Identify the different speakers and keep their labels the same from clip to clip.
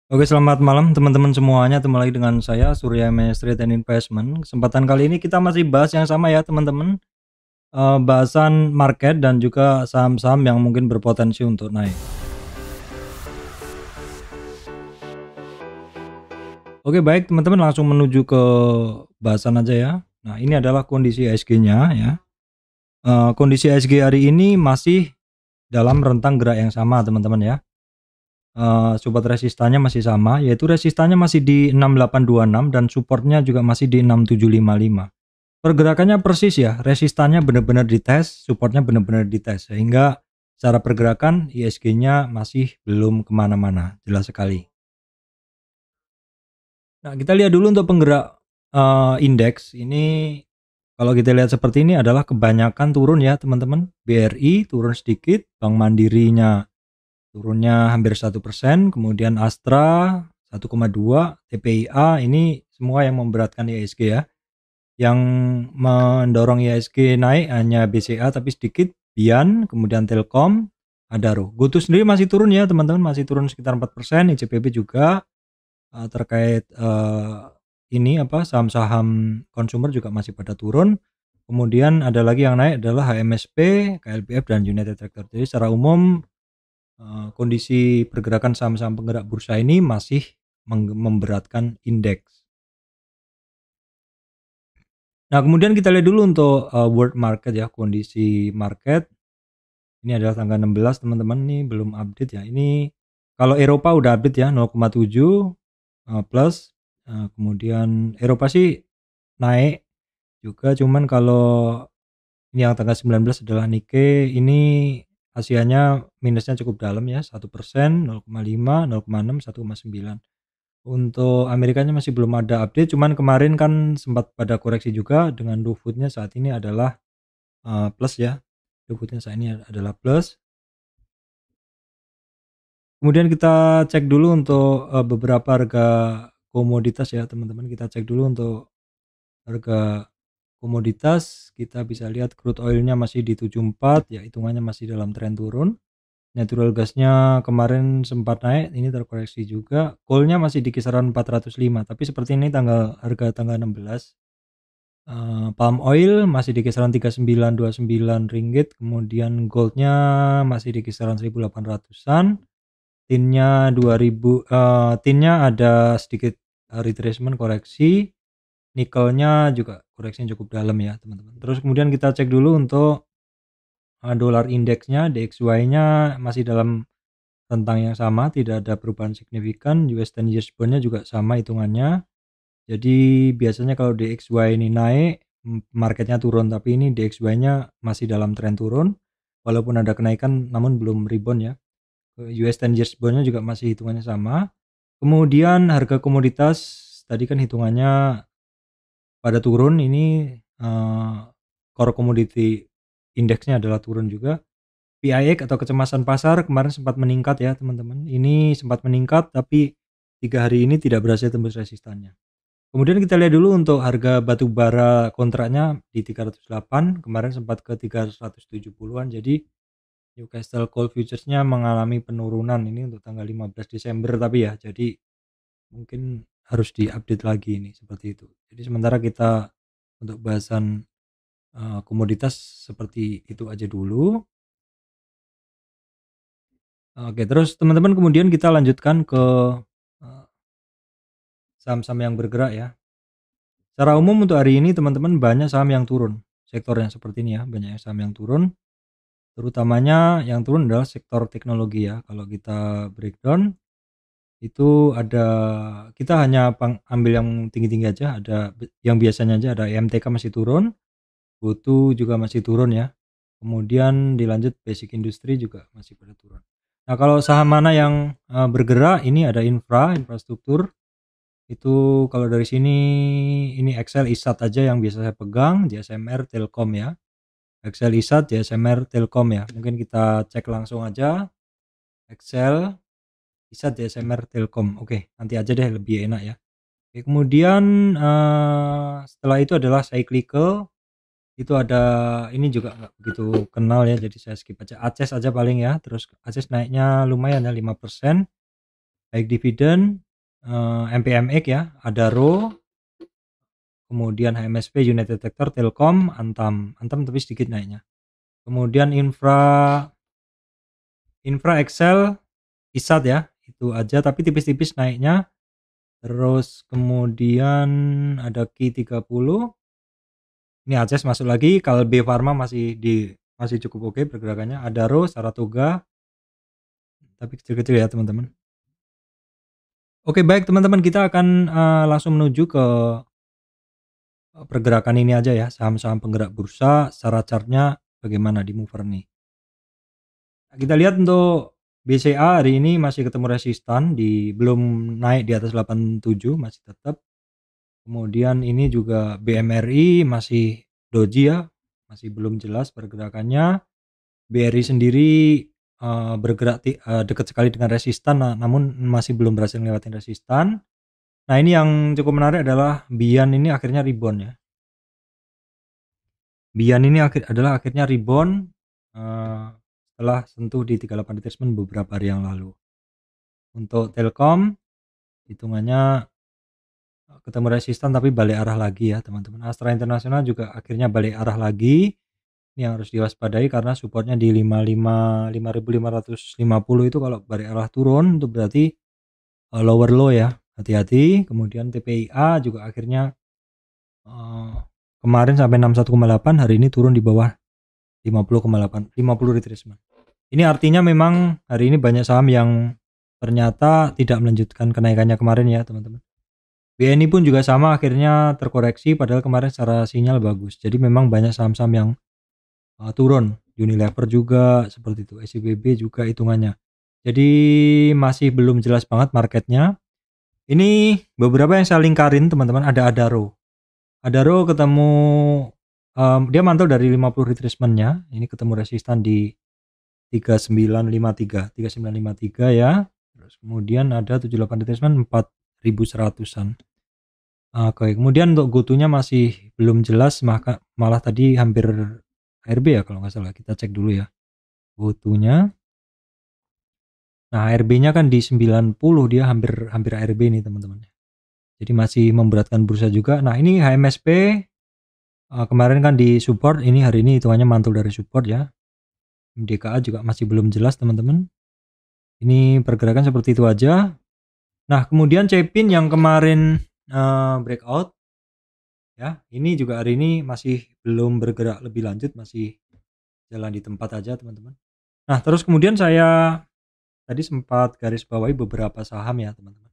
Speaker 1: Oke, selamat malam teman-teman semuanya. Ketemu lagi dengan saya Surya Trade and Investment. Kesempatan kali ini kita masih bahas yang sama ya teman-teman. Bahasan market dan juga saham-saham yang mungkin berpotensi untuk naik. Oke, baik teman-teman, langsung menuju ke bahasan aja ya. Nah, ini adalah kondisi IHSG-nya ya. Kondisi IHSG hari ini masih dalam rentang gerak yang sama teman-teman ya. Support resistannya masih sama, yaitu resistannya masih di 6826 dan supportnya juga masih di 6755. Pergerakannya persis ya, resistannya benar-benar dites, supportnya benar-benar dites, sehingga secara pergerakan ISG-nya masih belum kemana-mana, jelas sekali. Nah, kita lihat dulu untuk penggerak indeks ini. Kalau kita lihat seperti ini adalah kebanyakan turun ya teman-teman. BRI turun sedikit, Bank Mandirinya turunnya hampir 1%, kemudian Astra 1,2, TPIA, ini semua yang memberatkan IHSG ya. Yang mendorong IHSG naik hanya BCA tapi sedikit, Bian, kemudian Telkom, Adaro. GoTo sendiri masih turun ya teman-teman, masih turun sekitar 4%, ICBP juga terkait ini saham-saham konsumer juga masih pada turun. Kemudian ada lagi yang naik adalah HMSP, KLPF dan United Tractor. Jadi secara umum kondisi pergerakan saham-saham penggerak bursa ini masih memberatkan indeks. Nah, kemudian kita lihat dulu untuk world market ya, kondisi market. Ini adalah tanggal 16 teman-teman, nih belum update ya. Ini kalau Eropa udah update ya, 0,7 plus. Kemudian Eropa sih naik juga, cuman kalau ini yang tanggal 19 adalah Nikkei, ini Asianya minusnya cukup dalam ya, 1%, 0,5, 0,6, 1,9. Untuk Amerikanya masih belum ada update, cuman kemarin kan sempat pada koreksi juga, dengan do food-nya saat ini adalah plus ya. Do food-nya saat ini adalah plus. Kemudian kita cek dulu untuk beberapa harga komoditas ya teman-teman. Kita cek dulu untuk harga komoditas. Kita bisa lihat crude oil-nya masih di 74 ya, hitungannya masih dalam tren turun. Natural gasnya kemarin sempat naik, ini terkoreksi juga. Coal-nya masih di kisaran 405, tapi seperti ini harga tanggal 16. Palm oil masih di kisaran 3929 ringgit, kemudian goldnya masih di kisaran 1800-an. Tinnya 2000, tinnya ada sedikit retracement koreksi. Nikelnya juga koreksinya cukup dalam ya teman-teman. Terus kemudian kita cek dulu untuk dolar indeksnya, DXY-nya masih dalam rentang yang sama, tidak ada perubahan signifikan. US 10 years bond-nya juga sama hitungannya. Jadi biasanya kalau DXY ini naik, marketnya turun, tapi ini DXY-nya masih dalam tren turun, walaupun ada kenaikan namun belum rebound ya. US 10 years bond-nya juga masih hitungannya sama. Kemudian harga komoditas tadi kan hitungannya pada turun, ini core commodity indeksnya adalah turun juga. PIX atau kecemasan pasar kemarin sempat meningkat ya teman-teman. Ini sempat meningkat tapi 3 hari ini tidak berhasil tembus resistannya. Kemudian kita lihat dulu untuk harga batu bara kontraknya di 308, kemarin sempat ke 370-an. Jadi Newcastle Coal Futures-nya mengalami penurunan ini untuk tanggal 15 Desember tapi ya. Jadi mungkin harus diupdate lagi ini seperti itu. Jadi sementara kita untuk bahasan komoditas seperti itu aja dulu. Oke, terus teman-teman kemudian kita lanjutkan ke saham-saham yang bergerak ya. Secara umum untuk hari ini teman-teman banyak saham yang turun. Sektornya seperti ini ya, banyak saham yang turun. Terutamanya yang turun adalah sektor teknologi ya. Kalau kita breakdown itu ada, kita hanya ambil yang tinggi-tinggi aja, ada yang biasanya aja, ada EMTK masih turun, GoTo juga masih turun ya. Kemudian dilanjut basic industry juga masih pada turun. Nah, kalau saham mana yang bergerak, ini ada infrastruktur. Itu kalau dari sini ini Excel ISAT aja yang biasa saya pegang, JSMR Telkom ya. Excel ISAT JSMR Telkom ya. Mungkin kita cek langsung aja. Excel ISAT JSMR Telkom. Oke, nanti aja deh lebih enak ya. Oke, kemudian setelah itu adalah cyclical. Itu ada, ini juga nggak begitu kenal ya, jadi saya skip aja. Aces aja paling ya. Terus Aces naiknya lumayan ya, 5%. baik dividen, MPMX ya, Adaro, kemudian HMSP, United Tractor, Telkom, Antam tapi sedikit naiknya. Kemudian Infra Excel, ISAT ya, itu aja tapi tipis-tipis naiknya. Terus kemudian ada Q30, ini Aces masuk lagi. Kalbe Pharma masih cukup oke pergerakannya. Adaro, Saratoga, tapi kecil-kecil ya teman-teman. Oke, baik teman-teman, kita akan langsung menuju ke pergerakan ini aja ya, saham-saham penggerak bursa secara chartnya bagaimana di mover nih. Nah, kita lihat untuk BCA hari ini masih ketemu resistan, belum naik di atas 87, masih tetap. Kemudian ini juga BMRI masih doji ya, masih belum jelas pergerakannya. BRI sendiri bergerak dekat sekali dengan resistan, namun masih belum berhasil ngelewatin resistan. Nah, ini yang cukup menarik adalah Bian ini akhirnya rebound ya. Bian ini akhirnya rebound setelah sentuh di 38 retracement beberapa hari yang lalu. Untuk Telkom hitungannya ketemu resistan tapi balik arah lagi ya teman-teman. Astra Internasional juga akhirnya balik arah lagi. Ini yang harus diwaspadai karena supportnya di 55.550 itu kalau balik arah turun itu berarti lower low ya, hati-hati. Kemudian TPIA juga akhirnya kemarin sampai 61,8, hari ini turun di bawah 50,8, 50 retracement. Ini artinya memang hari ini banyak saham yang ternyata tidak melanjutkan kenaikannya kemarin ya teman-teman. BNI pun juga sama, akhirnya terkoreksi padahal kemarin secara sinyal bagus. Jadi memang banyak saham-saham yang turun. Unilever juga seperti itu, SIBB juga hitungannya. Jadi masih belum jelas banget marketnya. Ini beberapa yang saya lingkarin teman-teman. Ada Adaro ketemu dia mantul dari 50 retracementnya. Ini ketemu resistan di 3953 ya. Terus kemudian ada 78 retracement 4100-an. Oke, kemudian untuk gotonya masih belum jelas, malah tadi hampir ARB ya kalau nggak salah. Kita cek dulu ya gotonya. Nah, ARB-nya kan di 90, dia hampir ARB nih teman-teman. Jadi masih memberatkan bursa juga. Nah, ini HMSP kemarin kan di support, ini hari ini hitungannya mantul dari support ya. MDKA juga masih belum jelas teman-teman. Ini pergerakan seperti itu aja. Nah, kemudian Cepin yang kemarin breakout ya, ini juga hari ini masih belum bergerak lebih lanjut, masih jalan di tempat aja teman-teman. Nah, terus kemudian saya tadi sempat garis bawahi beberapa saham ya teman-teman.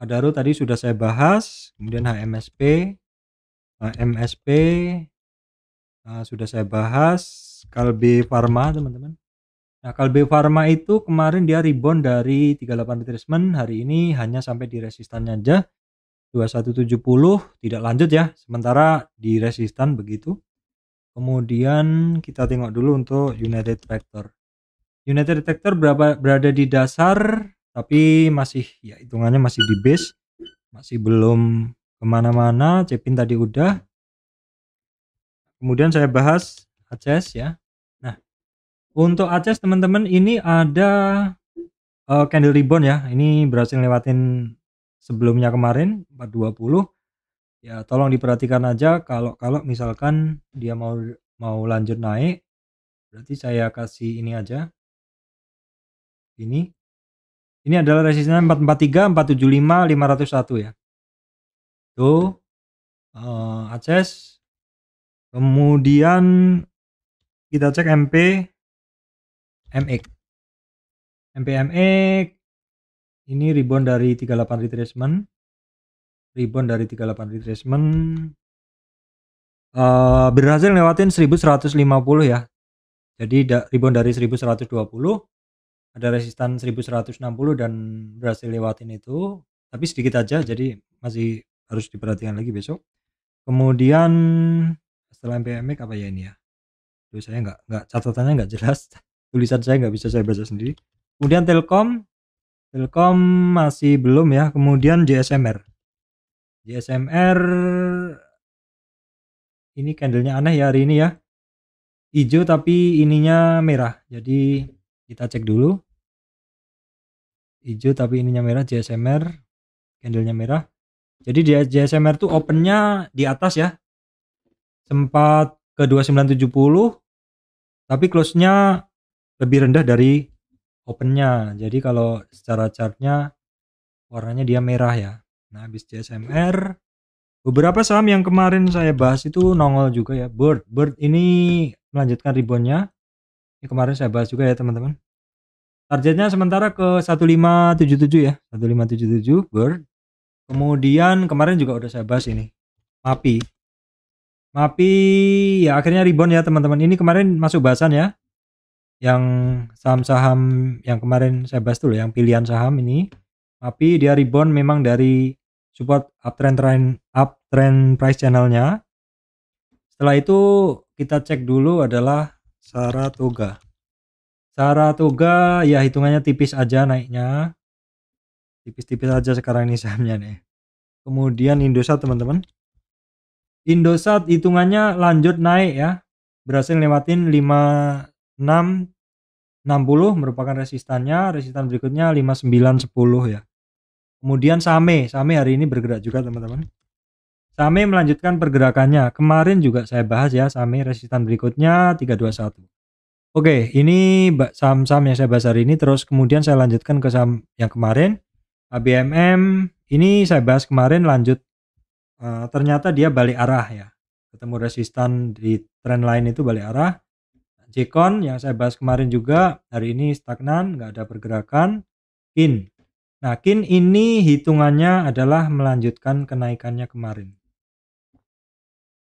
Speaker 1: Adaro tadi sudah saya bahas, kemudian HMSP sudah saya bahas. Kalbe Pharma teman-teman. Nah, Kalbe Pharma itu kemarin dia rebound dari 38 retracement, hari ini hanya sampai di resistannya aja 2170, tidak lanjut ya, sementara di resistan begitu. Kemudian kita tengok dulu untuk United Tractor. United Tractor berada di dasar, tapi masih ya hitungannya masih di base, masih belum kemana-mana. Cepin tadi udah. Kemudian saya bahas Aces ya. Nah, untuk Aces teman-teman ini ada candle rebound ya. Ini berhasil lewatin sebelumnya kemarin 420. Ya, tolong diperhatikan aja kalau misalkan dia mau lanjut naik, berarti saya kasih ini aja. Ini adalah resistannya 443, 475, 501 ya. Tuh Aces. Kemudian kita cek MPMX. Ini rebound dari 38 retracement. Berhasil lewatin 1150 ya. Jadi rebound dari 1120, ada resistan 1160 dan berhasil lewatin itu, tapi sedikit aja, jadi masih harus diperhatikan lagi besok. Kemudian setelah MPMX apa ya ini ya? Terus saya nggak catatannya nggak jelas, tulisan saya nggak bisa saya baca sendiri. Kemudian Telkom masih belum ya. Kemudian JSMR ini candlenya aneh ya hari ini ya, hijau tapi ininya merah, jadi kita cek dulu. hijau tapi ininya merah, JSMR candlenya merah. Jadi di JSMR tuh opennya di atas ya, sempat ke 2970 tapi close-nya lebih rendah dari opennya. Jadi kalau secara chartnya warnanya dia merah ya. Nah habis JSMR, beberapa saham yang kemarin saya bahas itu nongol juga ya. Bird ini melanjutkan reboundnya. Ini kemarin saya bahas juga ya teman-teman. Targetnya sementara ke 1577 ya, 1577 Bird. Kemudian kemarin juga udah saya bahas ini, MAPI ya akhirnya rebound ya teman-teman. Ini kemarin masuk bahasan ya, yang saham-saham yang kemarin saya bahas dulu, yang pilihan saham ini. MAPI dia rebound memang dari support uptrend price channelnya. Setelah itu kita cek dulu adalah Saratoga ya hitungannya tipis aja naiknya, tipis-tipis aja sekarang ini sahamnya nih. Kemudian Indosat teman-teman, Indosat hitungannya lanjut naik ya, berhasil lewatin 5660 merupakan resistannya, resistan berikutnya 5910 ya. Kemudian Same hari ini bergerak juga teman-teman. Same melanjutkan pergerakannya, kemarin juga saya bahas ya, Same resistan berikutnya 321. Oke, ini saham-saham yang saya bahas hari ini. Terus kemudian saya lanjutkan ke saham yang kemarin, ABMM. Ini saya bahas kemarin, lanjut ternyata dia balik arah ya, ketemu resistan di trend line itu balik arah. Jcon yang saya bahas kemarin juga hari ini stagnan, nggak ada pergerakan. KIN, nah KIN ini hitungannya adalah melanjutkan kenaikannya kemarin.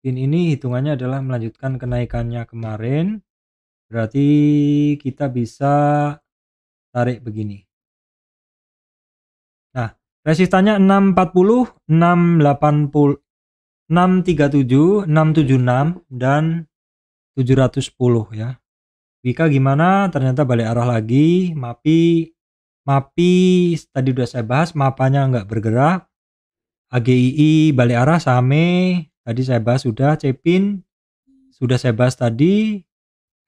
Speaker 1: KIN ini hitungannya adalah melanjutkan kenaikannya kemarin, berarti kita bisa tarik begini. Nah, resistannya 640, 680, 637, 676 dan 710 ya. Wika gimana? Ternyata balik arah lagi. MAPI tadi udah saya bahas, mapanya nggak bergerak. AGII balik arah, Same tadi saya bahas sudah. Cepin sudah saya bahas tadi.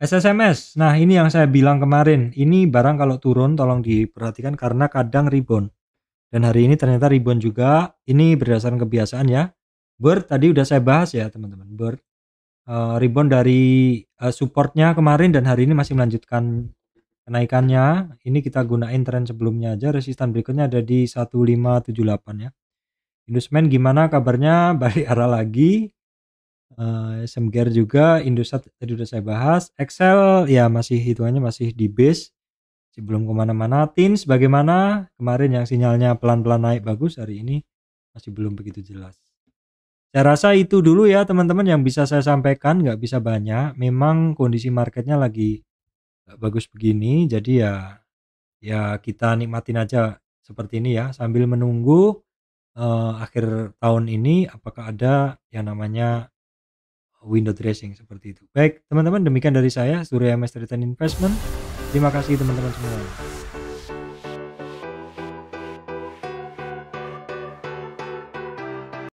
Speaker 1: SSMS, nah ini yang saya bilang kemarin, ini barang kalau turun tolong diperhatikan karena kadang rebound. Dan hari ini ternyata rebound juga. Ini berdasarkan kebiasaan ya. Bird tadi udah saya bahas ya teman-teman. Bird rebound dari supportnya kemarin dan hari ini masih melanjutkan kenaikannya. Ini kita gunain tren sebelumnya aja. Resistan berikutnya ada di 1578 ya. Indosmen gimana kabarnya? Balik arah lagi. SMGR juga. Indosat tadi udah saya bahas. Excel ya masih hitungannya masih di base, belum kemana-mana. Tins bagaimana? Kemarin yang sinyalnya pelan-pelan naik bagus, hari ini masih belum begitu jelas. Saya rasa itu dulu ya teman-teman yang bisa saya sampaikan, nggak bisa banyak. Memang kondisi marketnya lagi nggak bagus begini, jadi ya kita nikmatin aja seperti ini ya, sambil menunggu akhir tahun ini apakah ada yang namanya window dressing seperti itu. Baik teman-teman, demikian dari saya Surya MS Return Investment. Terima kasih teman-teman semua.